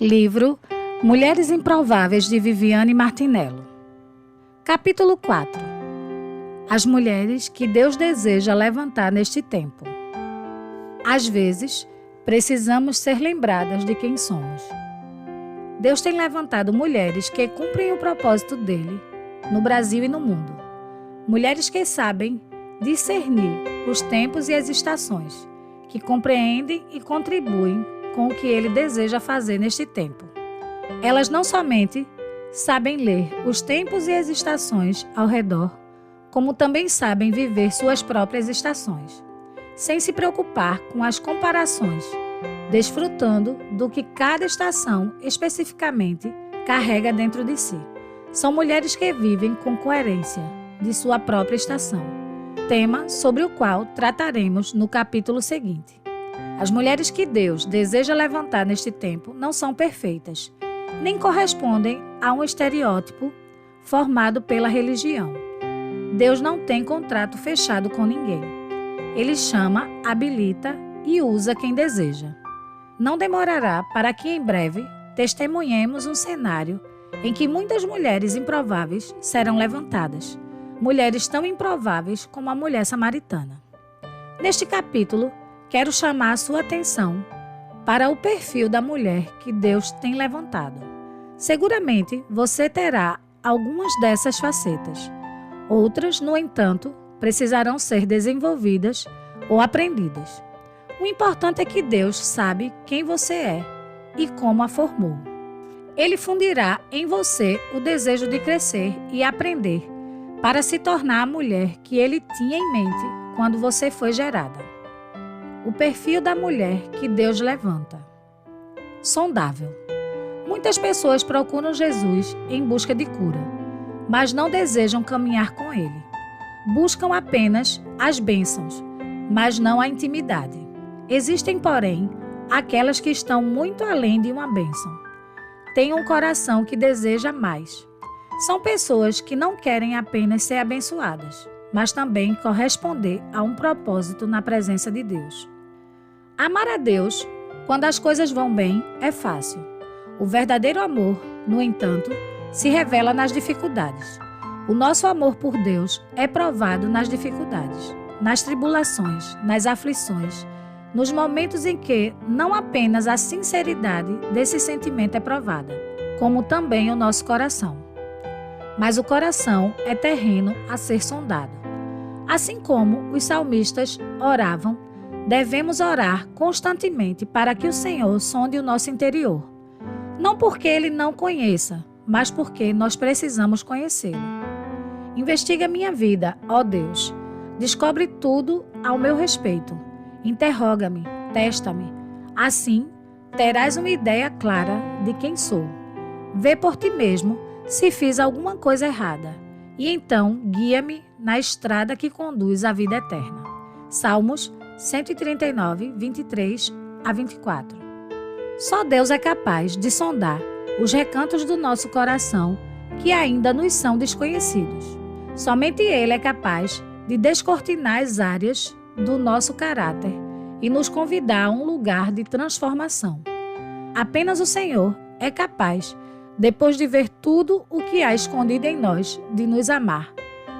Livro Mulheres Improváveis, de Viviane Martinello. Capítulo 4. As mulheres que Deus deseja levantar neste tempo. Às vezes, precisamos ser lembradas de quem somos. Deus tem levantado mulheres que cumprem o propósito dele, no Brasil e no mundo. Mulheres que sabem discernir os tempos e as estações, que compreendem e contribuem com o que ele deseja fazer neste tempo. Elas não somente sabem ler os tempos e as estações ao redor, como também sabem viver suas próprias estações, sem se preocupar com as comparações, desfrutando do que cada estação especificamente carrega dentro de si. São mulheres que vivem com coerência de sua própria estação, tema sobre o qual trataremos no capítulo seguinte. As mulheres que Deus deseja levantar neste tempo não são perfeitas, nem correspondem a um estereótipo formado pela religião. Deus não tem contrato fechado com ninguém. Ele chama, habilita e usa quem deseja. Não demorará para que em breve testemunhemos um cenário em que muitas mulheres improváveis serão levantadas, mulheres tão improváveis como a mulher samaritana. Neste capítulo, quero chamar a sua atenção para o perfil da mulher que Deus tem levantado. Seguramente você terá algumas dessas facetas. Outras, no entanto, precisarão ser desenvolvidas ou aprendidas. O importante é que Deus sabe quem você é e como a formou. Ele fundirá em você o desejo de crescer e aprender para se tornar a mulher que ele tinha em mente quando você foi gerada. O perfil da mulher que Deus levanta. Sondável. Muitas pessoas procuram Jesus em busca de cura, mas não desejam caminhar com ele. Buscam apenas as bênçãos, mas não a intimidade. Existem, porém, aquelas que estão muito além de uma bênção. Têm um coração que deseja mais. São pessoas que não querem apenas ser abençoadas, mas também corresponder a um propósito na presença de Deus. Amar a Deus, quando as coisas vão bem, é fácil. O verdadeiro amor, no entanto, se revela nas dificuldades. O nosso amor por Deus é provado nas dificuldades, nas tribulações, nas aflições, nos momentos em que não apenas a sinceridade desse sentimento é provada, como também o nosso coração. Mas o coração é terreno a ser sondado. Assim como os salmistas oravam, devemos orar constantemente para que o Senhor sonde o nosso interior. Não porque Ele não conheça, mas porque nós precisamos conhecê-lo. Investiga minha vida, ó Deus. Descobre tudo ao meu respeito. Interroga-me, testa-me. Assim, terás uma ideia clara de quem sou. Vê por ti mesmo se fiz alguma coisa errada, e então guia-me na estrada que conduz à vida eterna. Salmos 139, 23 a 24. Só Deus é capaz de sondar os recantos do nosso coração que ainda nos são desconhecidos. Somente Ele é capaz de descortinar as áreas do nosso caráter e nos convidar a um lugar de transformação. Apenas o Senhor é capaz, depois de ver tudo o que há escondido em nós, de nos amar,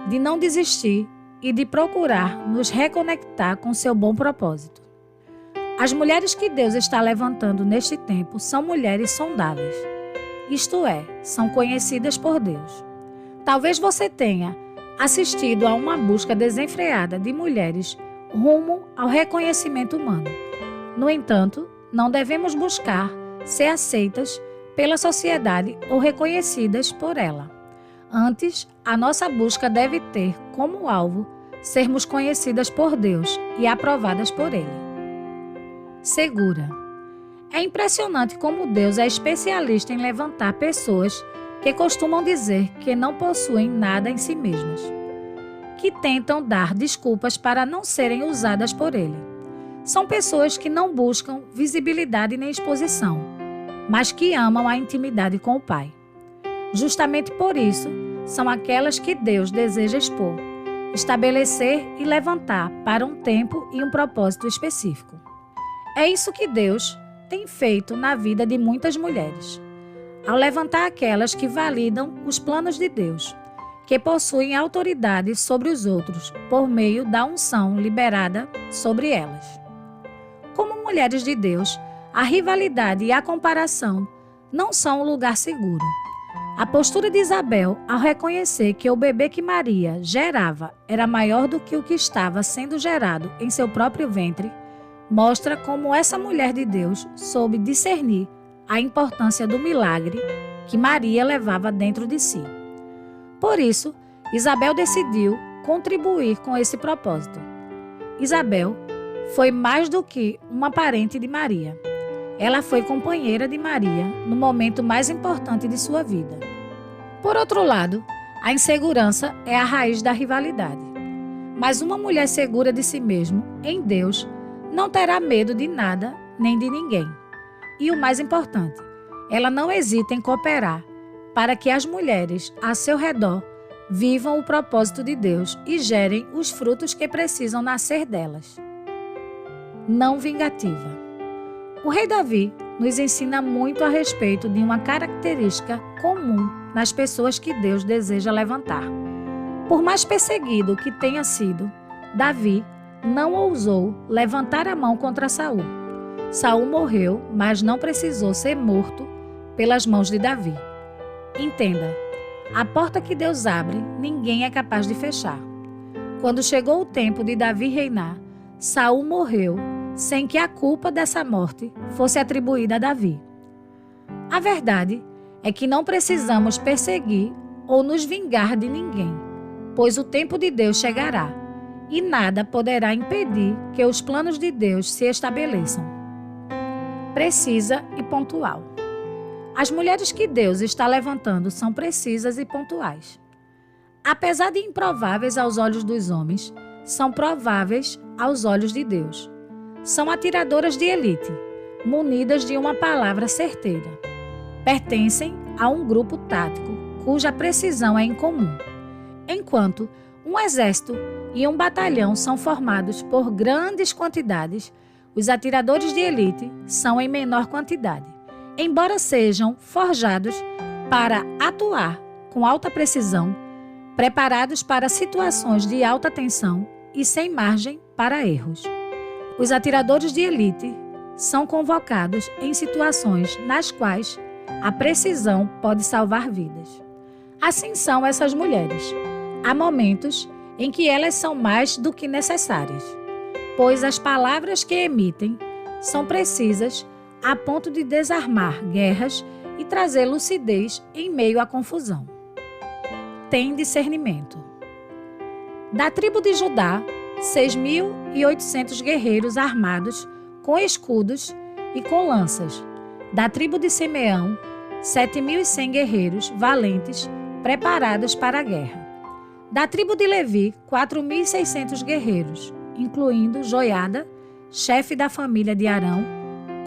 de não desistir e de procurar nos reconectar com seu bom propósito. As mulheres que Deus está levantando neste tempo são mulheres sondáveis, isto é, são conhecidas por Deus. Talvez você tenha assistido a uma busca desenfreada de mulheres rumo ao reconhecimento humano. No entanto, não devemos buscar ser aceitas pela sociedade ou reconhecidas por ela. Antes, a nossa busca deve ter como alvo sermos conhecidas por Deus e aprovadas por Ele. Segura. É impressionante como Deus é especialista em levantar pessoas que costumam dizer que não possuem nada em si mesmas, que tentam dar desculpas para não serem usadas por Ele. São pessoas que não buscam visibilidade nem exposição, mas que amam a intimidade com o Pai. Justamente por isso, são aquelas que Deus deseja expor, estabelecer e levantar para um tempo e um propósito específico. É isso que Deus tem feito na vida de muitas mulheres, ao levantar aquelas que validam os planos de Deus, que possuem autoridade sobre os outros por meio da unção liberada sobre elas. Como mulheres de Deus, a rivalidade e a comparação não são um lugar seguro. A postura de Isabel, ao reconhecer que o bebê que Maria gerava era maior do que o que estava sendo gerado em seu próprio ventre, mostra como essa mulher de Deus soube discernir a importância do milagre que Maria levava dentro de si. Por isso, Isabel decidiu contribuir com esse propósito. Isabel foi mais do que uma parente de Maria. Ela foi companheira de Maria no momento mais importante de sua vida. Por outro lado, a insegurança é a raiz da rivalidade. Mas uma mulher segura de si mesma, em Deus, não terá medo de nada nem de ninguém. E o mais importante, ela não hesita em cooperar para que as mulheres a seu redor vivam o propósito de Deus e gerem os frutos que precisam nascer delas. Não vingativa. O rei Davi nos ensina muito a respeito de uma característica comum nas pessoas que Deus deseja levantar. Por mais perseguido que tenha sido, Davi não ousou levantar a mão contra Saul. Saul morreu, mas não precisou ser morto pelas mãos de Davi. Entenda, a porta que Deus abre, ninguém é capaz de fechar. Quando chegou o tempo de Davi reinar, Saul morreu sem que a culpa dessa morte fosse atribuída a Davi. A verdade é que não precisamos perseguir ou nos vingar de ninguém, pois o tempo de Deus chegará e nada poderá impedir que os planos de Deus se estabeleçam. Precisa e pontual. As mulheres que Deus está levantando são precisas e pontuais. Apesar de improváveis aos olhos dos homens, são prováveis aos olhos de Deus. São atiradoras de elite, munidas de uma palavra certeira. Pertencem a um grupo tático, cuja precisão é incomum. Enquanto um exército e um batalhão são formados por grandes quantidades, os atiradores de elite são em menor quantidade, embora sejam forjados para atuar com alta precisão, preparados para situações de alta tensão e sem margem para erros. Os atiradores de elite são convocados em situações nas quais a precisão pode salvar vidas. Assim são essas mulheres. Há momentos em que elas são mais do que necessárias, pois as palavras que emitem são precisas a ponto de desarmar guerras e trazer lucidez em meio à confusão. Tem discernimento. Da tribo de Judá, 6.800 guerreiros armados com escudos e com lanças. Da tribo de Simeão, 7.100 guerreiros valentes preparados para a guerra. Da tribo de Levi, 4.600 guerreiros, incluindo Joiada, chefe da família de Arão,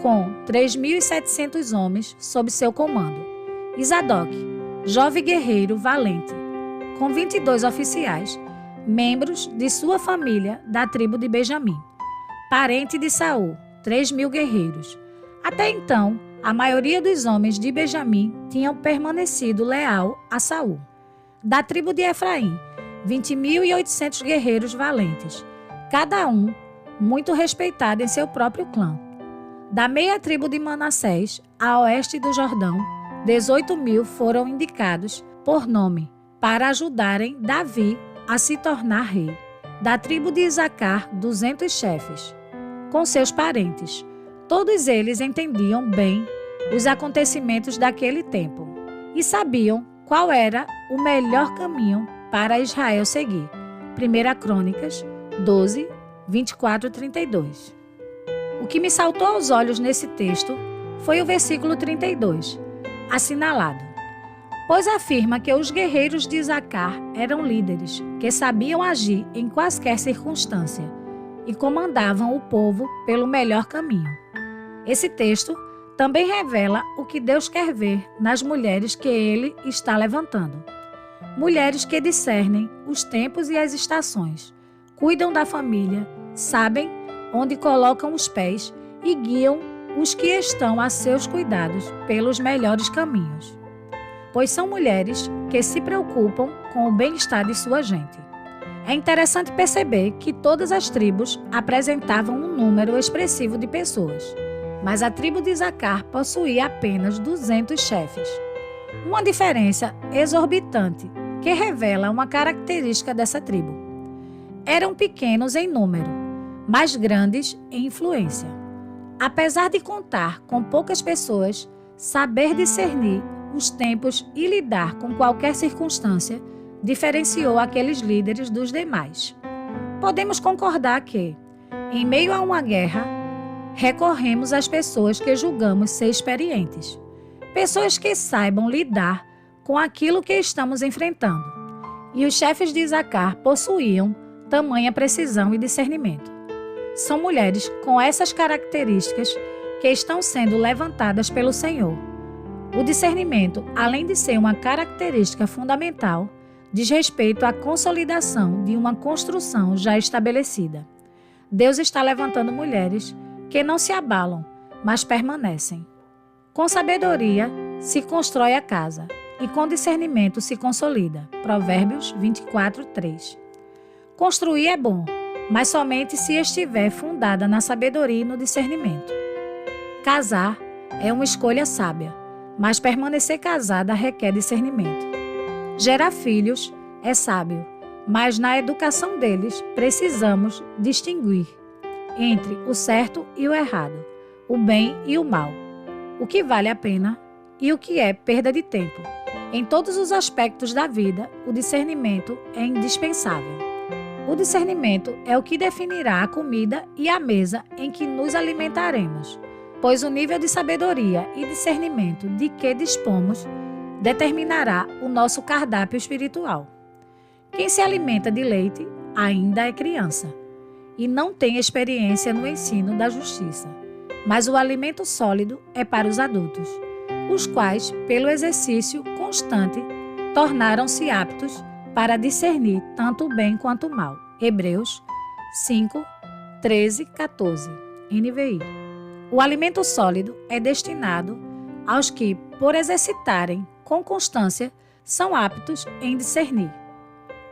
com 3.700 homens sob seu comando. E Zadok, jovem guerreiro valente, com 22 oficiais, membros de sua família da tribo de Benjamim. Parente de Saul, 3.000 guerreiros. Até então, a maioria dos homens de Benjamim tinham permanecido leal a Saul. Da tribo de Efraim, 20.800 guerreiros valentes, cada um muito respeitado em seu próprio clã. Da meia tribo de Manassés, a oeste do Jordão, 18.000 foram indicados por nome para ajudarem Davi a se tornar rei. Da tribo de Isacar, 200 chefes, com seus parentes. Todos eles entendiam bem os acontecimentos daquele tempo e sabiam qual era o melhor caminho para Israel seguir. 1 Crônicas 12, 24 e 32. O que me saltou aos olhos nesse texto foi o versículo 32, assinalado. Pois afirma que os guerreiros de Isacar eram líderes, que sabiam agir em quaisquer circunstância e comandavam o povo pelo melhor caminho. Esse texto também revela o que Deus quer ver nas mulheres que Ele está levantando. Mulheres que discernem os tempos e as estações, cuidam da família, sabem onde colocam os pés e guiam os que estão a seus cuidados pelos melhores caminhos, pois são mulheres que se preocupam com o bem-estar de sua gente. É interessante perceber que todas as tribos apresentavam um número expressivo de pessoas, mas a tribo de Isacar possuía apenas 200 chefes. Uma diferença exorbitante que revela uma característica dessa tribo. Eram pequenos em número, mas grandes em influência. Apesar de contar com poucas pessoas, saber discernir os tempos e lidar com qualquer circunstância diferenciou aqueles líderes dos demais. Podemos concordar que, em meio a uma guerra, recorremos às pessoas que julgamos ser experientes, pessoas que saibam lidar com aquilo que estamos enfrentando. E os chefes de Isacar possuíam tamanha precisão e discernimento. São mulheres com essas características que estão sendo levantadas pelo Senhor. O discernimento, além de ser uma característica fundamental, diz respeito à consolidação de uma construção já estabelecida. Deus está levantando mulheres que não se abalam, mas permanecem. Com sabedoria se constrói a casa, e com discernimento se consolida. Provérbios 24:3. Construir é bom, mas somente se estiver fundada na sabedoria e no discernimento. Casar é uma escolha sábia, mas permanecer casada requer discernimento. Gerar filhos é sábio, mas na educação deles precisamos distinguir entre o certo e o errado, o bem e o mal, o que vale a pena e o que é perda de tempo. Em todos os aspectos da vida, o discernimento é indispensável. O discernimento é o que definirá a comida e a mesa em que nos alimentaremos, pois o nível de sabedoria e discernimento de que dispomos determinará o nosso cardápio espiritual. Quem se alimenta de leite ainda é criança e não tem experiência no ensino da justiça, mas o alimento sólido é para os adultos, os quais, pelo exercício constante, tornaram-se aptos para discernir tanto o bem quanto o mal. Hebreus 5:13-14, NVI. O alimento sólido é destinado aos que, por exercitarem com constância, são aptos em discernir.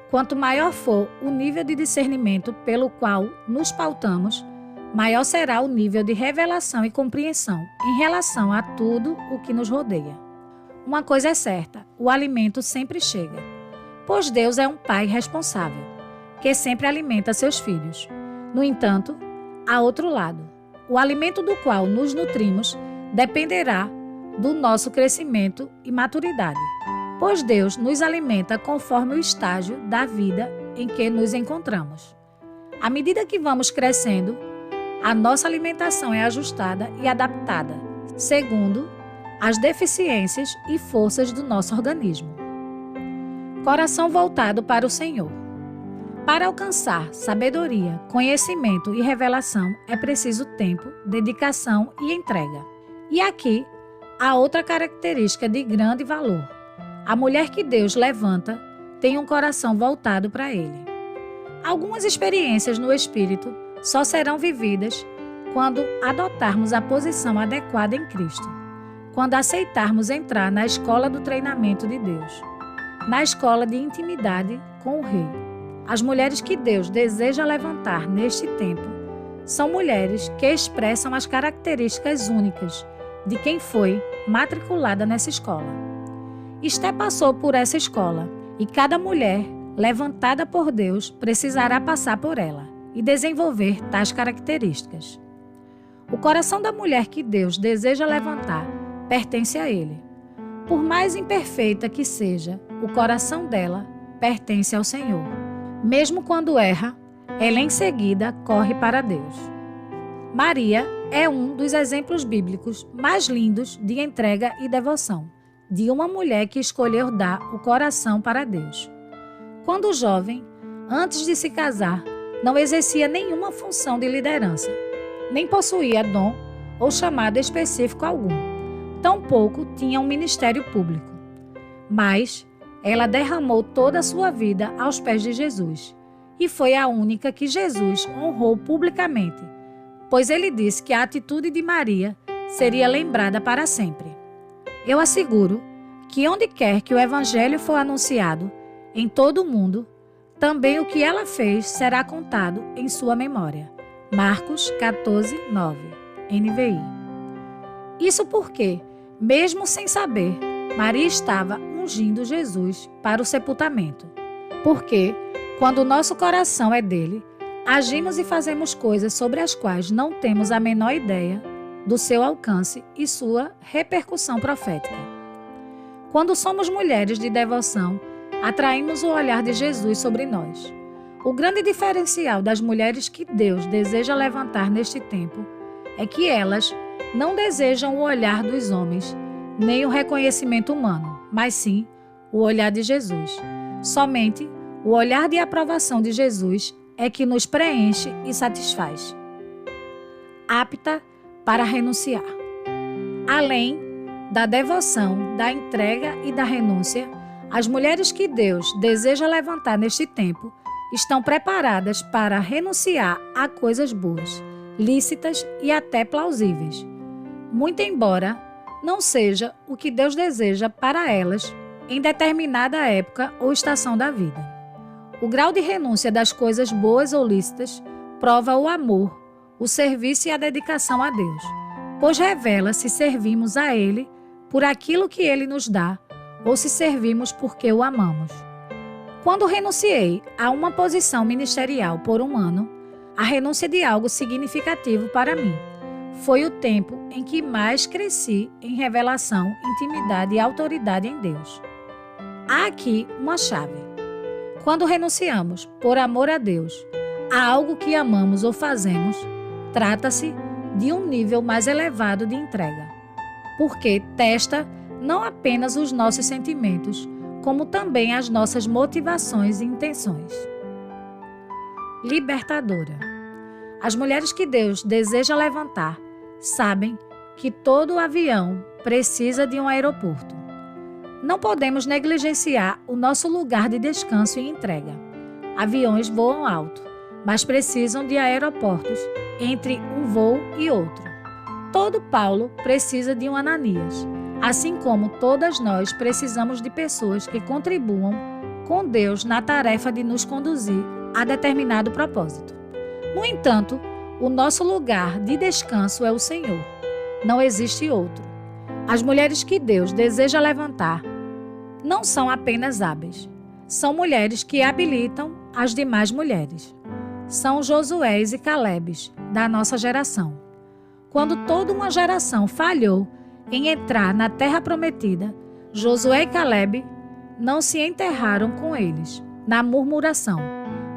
Quanto maior for o nível de discernimento pelo qual nos pautamos, maior será o nível de revelação e compreensão em relação a tudo o que nos rodeia. Uma coisa é certa, o alimento sempre chega, pois Deus é um pai responsável, que sempre alimenta seus filhos. No entanto, há outro lado. O alimento do qual nos nutrimos dependerá do nosso crescimento e maturidade, pois Deus nos alimenta conforme o estágio da vida em que nos encontramos. À medida que vamos crescendo, a nossa alimentação é ajustada e adaptada, segundo as deficiências e forças do nosso organismo. Coração voltado para o Senhor. Para alcançar sabedoria, conhecimento e revelação é preciso tempo, dedicação e entrega. E aqui há outra característica de grande valor. A mulher que Deus levanta tem um coração voltado para Ele. Algumas experiências no Espírito só serão vividas quando adotarmos a posição adequada em Cristo, quando aceitarmos entrar na escola do treinamento de Deus, na escola de intimidade com o Rei. As mulheres que Deus deseja levantar neste tempo são mulheres que expressam as características únicas de quem foi matriculada nessa escola. Esté passou por essa escola e cada mulher levantada por Deus precisará passar por ela e desenvolver tais características. O coração da mulher que Deus deseja levantar pertence a Ele. Por mais imperfeita que seja, o coração dela pertence ao Senhor. Mesmo quando erra, ela em seguida corre para Deus. Maria é um dos exemplos bíblicos mais lindos de entrega e devoção, de uma mulher que escolheu dar o coração para Deus. Quando jovem, antes de se casar, não exercia nenhuma função de liderança, nem possuía dom ou chamado específico algum. Tampouco tinha um ministério público. Mas ela derramou toda a sua vida aos pés de Jesus e foi a única que Jesus honrou publicamente, pois ele disse que a atitude de Maria seria lembrada para sempre. Eu asseguro que onde quer que o Evangelho for anunciado, em todo o mundo, também o que ela fez será contado em sua memória. Marcos 14, 9, NVI. Isso porque, mesmo sem saber, Maria estava ungindo Jesus para o sepultamento. Porque, quando o nosso coração é dele, agimos e fazemos coisas sobre as quais não temos a menor ideia do seu alcance e sua repercussão profética. Quando somos mulheres de devoção, atraímos o olhar de Jesus sobre nós. O grande diferencial das mulheres que Deus deseja levantar neste tempo é que elas não desejam o olhar dos homens, nem o reconhecimento humano, mas sim o olhar de Jesus. Somente o olhar de aprovação de Jesus é que nos preenche e satisfaz. Apta para renunciar. Além da devoção, da entrega e da renúncia, as mulheres que Deus deseja levantar neste tempo estão preparadas para renunciar a coisas boas, lícitas e até plausíveis, muito embora não seja o que Deus deseja para elas em determinada época ou estação da vida. O grau de renúncia das coisas boas ou lícitas prova o amor, o serviço e a dedicação a Deus, pois revela se servimos a Ele por aquilo que Ele nos dá ou se servimos porque o amamos. Quando renunciei a uma posição ministerial por um ano, a renúncia de algo significativo para mim. Foi o tempo em que mais cresci em revelação, intimidade e autoridade em Deus. Há aqui uma chave. Quando renunciamos, por amor a Deus, a algo que amamos ou fazemos, trata-se de um nível mais elevado de entrega, porque testa não apenas os nossos sentimentos, como também as nossas motivações e intenções. Libertadora. As mulheres que Deus deseja levantar sabem que todo avião precisa de um aeroporto. Não podemos negligenciar o nosso lugar de descanso e entrega. Aviões voam alto, mas precisam de aeroportos entre um voo e outro. Todo Paulo precisa de um Ananias, assim como todas nós precisamos de pessoas que contribuam com Deus na tarefa de nos conduzir a determinado propósito. No entanto, o nosso lugar de descanso é o Senhor. Não existe outro. As mulheres que Deus deseja levantar não são apenas hábeis. São mulheres que habilitam as demais mulheres. São Josués e Calebes da nossa geração. Quando toda uma geração falhou em entrar na terra prometida, Josué e Calebe não se enterraram com eles na murmuração,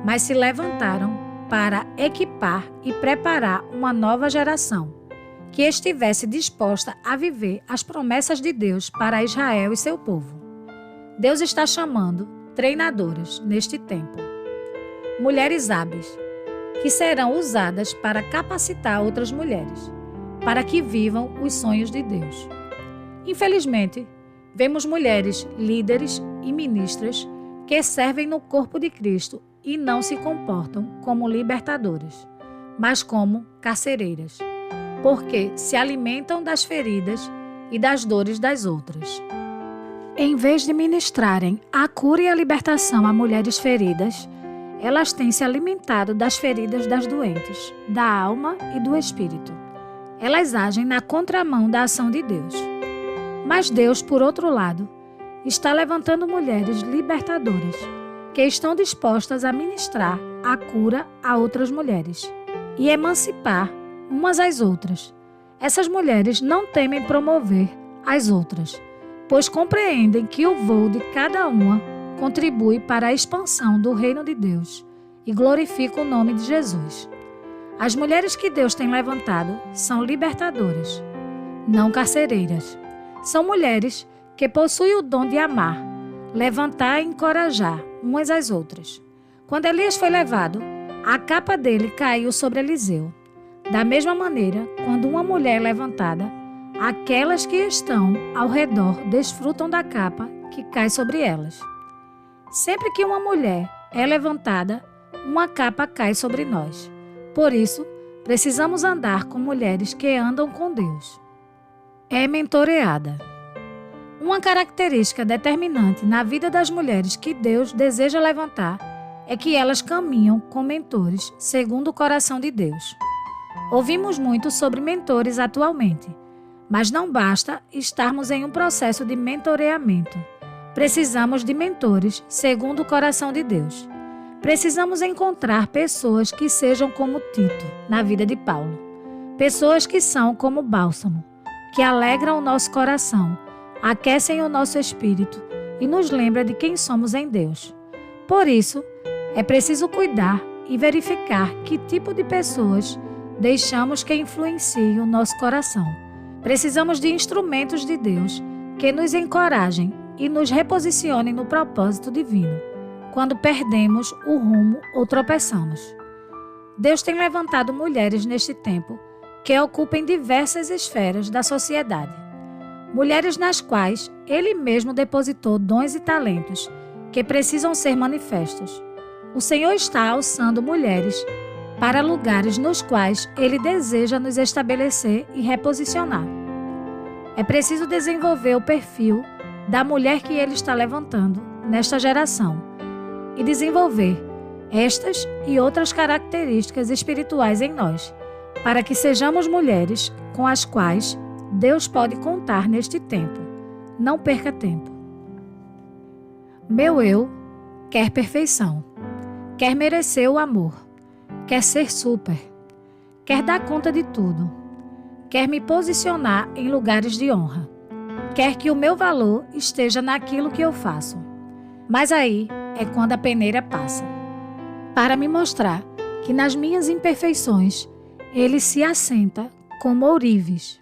mas se levantaram para equipar e preparar uma nova geração que estivesse disposta a viver as promessas de Deus para Israel e seu povo. Deus está chamando treinadoras neste tempo, mulheres hábeis, que serão usadas para capacitar outras mulheres, para que vivam os sonhos de Deus. Infelizmente, vemos mulheres líderes e ministras que servem no corpo de Cristo e não se comportam como libertadoras, mas como carcereiras, porque se alimentam das feridas e das dores das outras. Em vez de ministrarem a cura e a libertação a mulheres feridas, elas têm se alimentado das feridas das doentes, da alma e do espírito. Elas agem na contramão da ação de Deus. Mas Deus, por outro lado, está levantando mulheres libertadoras, que estão dispostas a ministrar a cura a outras mulheres e emancipar umas às outras. Essas mulheres não temem promover as outras, pois compreendem que o voo de cada uma contribui para a expansão do reino de Deus e glorifica o nome de Jesus. As mulheres que Deus tem levantado são libertadoras, não carcereiras. São mulheres que possuem o dom de amar, levantar e encorajar umas às outras. Quando Elias foi levado, a capa dele caiu sobre Eliseu. Da mesma maneira, quando uma mulher é levantada, aquelas que estão ao redor desfrutam da capa que cai sobre elas. Sempre que uma mulher é levantada, uma capa cai sobre nós. Por isso, precisamos andar com mulheres que andam com Deus. é mentoreada. Uma característica determinante na vida das mulheres que Deus deseja levantar é que elas caminham com mentores segundo o coração de Deus. Ouvimos muito sobre mentores atualmente, mas não basta estarmos em um processo de mentoreamento. Precisamos de mentores segundo o coração de Deus. Precisamos encontrar pessoas que sejam como Tito na vida de Paulo. Pessoas que são como bálsamo, que alegram o nosso coração, aquecem o nosso espírito e nos lembram de quem somos em Deus. Por isso, é preciso cuidar e verificar que tipo de pessoas deixamos que influenciem o nosso coração. Precisamos de instrumentos de Deus que nos encorajem e nos reposicionem no propósito divino, quando perdemos o rumo ou tropeçamos. Deus tem levantado mulheres neste tempo que ocupem diversas esferas da sociedade. Mulheres nas quais Ele mesmo depositou dons e talentos que precisam ser manifestos. O Senhor está alçando mulheres para lugares nos quais Ele deseja nos estabelecer e reposicionar. É preciso desenvolver o perfil da mulher que Ele está levantando nesta geração e desenvolver estas e outras características espirituais em nós, para que sejamos mulheres com as quais Deus pode contar neste tempo. Não perca tempo. Meu eu quer perfeição, quer merecer o amor, quer ser super, quer dar conta de tudo, quer me posicionar em lugares de honra, quer que o meu valor esteja naquilo que eu faço. Mas aí é quando a peneira passa, para me mostrar que nas minhas imperfeições Ele se assenta como ourives,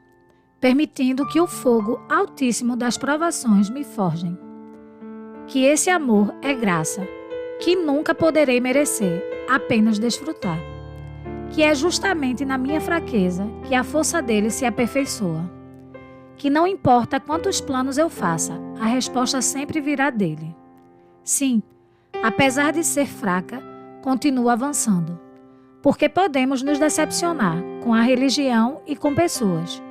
permitindo que o fogo altíssimo das provações me forjem. Que esse amor é graça, que nunca poderei merecer, apenas desfrutar. Que é justamente na minha fraqueza que a força dele se aperfeiçoa. Que não importa quantos planos eu faça, a resposta sempre virá dele. Sim, apesar de ser fraca, continuo avançando. Porque podemos nos decepcionar com a religião e com pessoas.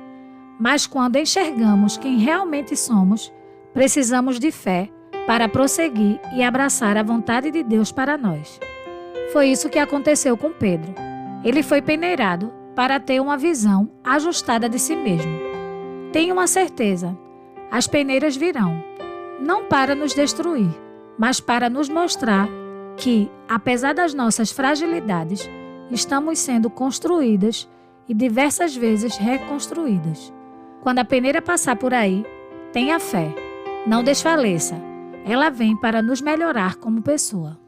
Mas quando enxergamos quem realmente somos, precisamos de fé para prosseguir e abraçar a vontade de Deus para nós. Foi isso que aconteceu com Pedro. Ele foi peneirado para ter uma visão ajustada de si mesmo. Tenho uma certeza, as peneiras virão, não para nos destruir, mas para nos mostrar que, apesar das nossas fragilidades, estamos sendo construídas e diversas vezes reconstruídas. Quando a peneira passar por aí, tenha fé, não desfaleça. Ela vem para nos melhorar como pessoa.